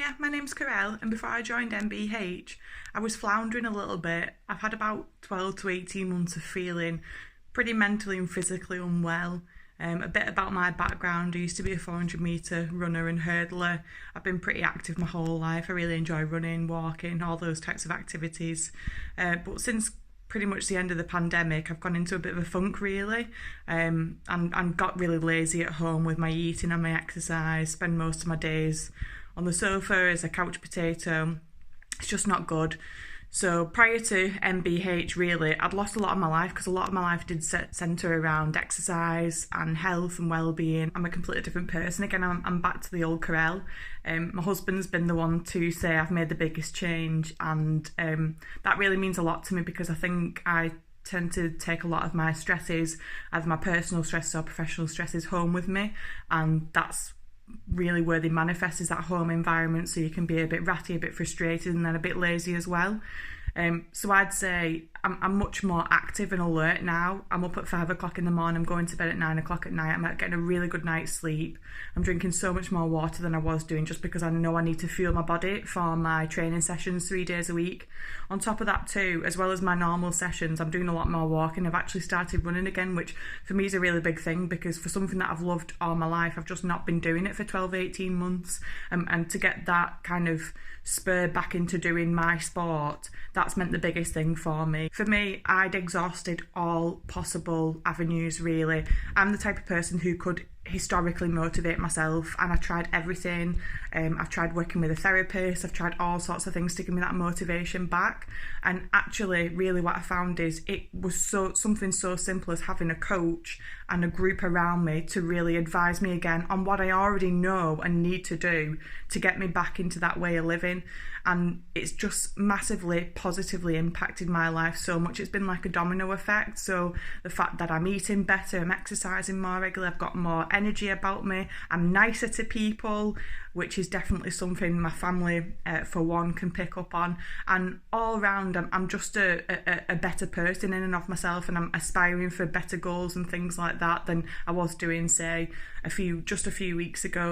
Hiya, my name's Kerrell, and before I joined MBH, I was floundering a little bit. I've had about 12 to 18 months of feeling pretty mentally and physically unwell. A bit about my background: I used to be a 400-metre runner and hurdler. I've been pretty active my whole life. I really enjoy running, walking, all those types of activities. But since pretty much the end of the pandemic, I've gone into a bit of a funk really, and got really lazy at home with my eating and my exercise, spend most of my days on the sofa as a couch potato. It's just not good. So prior to MBH, really, I'd lost a lot of my life because a lot of my life did centre around exercise and health and well-being. I'm a completely different person again. I'm back to the old Kerrell. My husband's been the one to say I've made the biggest change, and that really means a lot to me because I think I tend to take a lot of my stresses, either my personal stresses or professional stresses, home with me, and that's really where they manifest, is that home environment. So you can be a bit ratty, a bit frustrated, and then a bit lazy as well. So I'd say I'm much more active and alert now. I'm up at 5 o'clock in the morning, I'm going to bed at 9 o'clock at night, I'm getting a really good night's sleep. I'm drinking so much more water than I was doing, just because I know I need to fuel my body for my training sessions 3 days a week. On top of that too, as well as my normal sessions, I'm doing a lot more walking. I've actually started running again, which for me is a really big thing, because for something that I've loved all my life, I've just not been doing it for 12, 18 months. And to get that kind of spur back into doing my sport, that's meant the biggest thing for me. For me, I'd exhausted all possible avenues really. I'm the type of person who could historically motivate myself, and I tried everything. I've tried working with a therapist, I've tried all sorts of things to give me that motivation back, and actually really what I found is it was something so simple as having a coach and a group around me to really advise me again on what I already know and need to do to get me back into that way of living. And it's just massively positively impacted my life so much. It's been like a domino effect. So the fact that I'm eating better, I'm exercising more regularly, I've got more energy about me, I'm nicer to people, which is definitely something my family, for one, can pick up on. And all round, I'm just a better person in and of myself, and I'm aspiring for better goals and things like that than I was doing, say, a few weeks ago.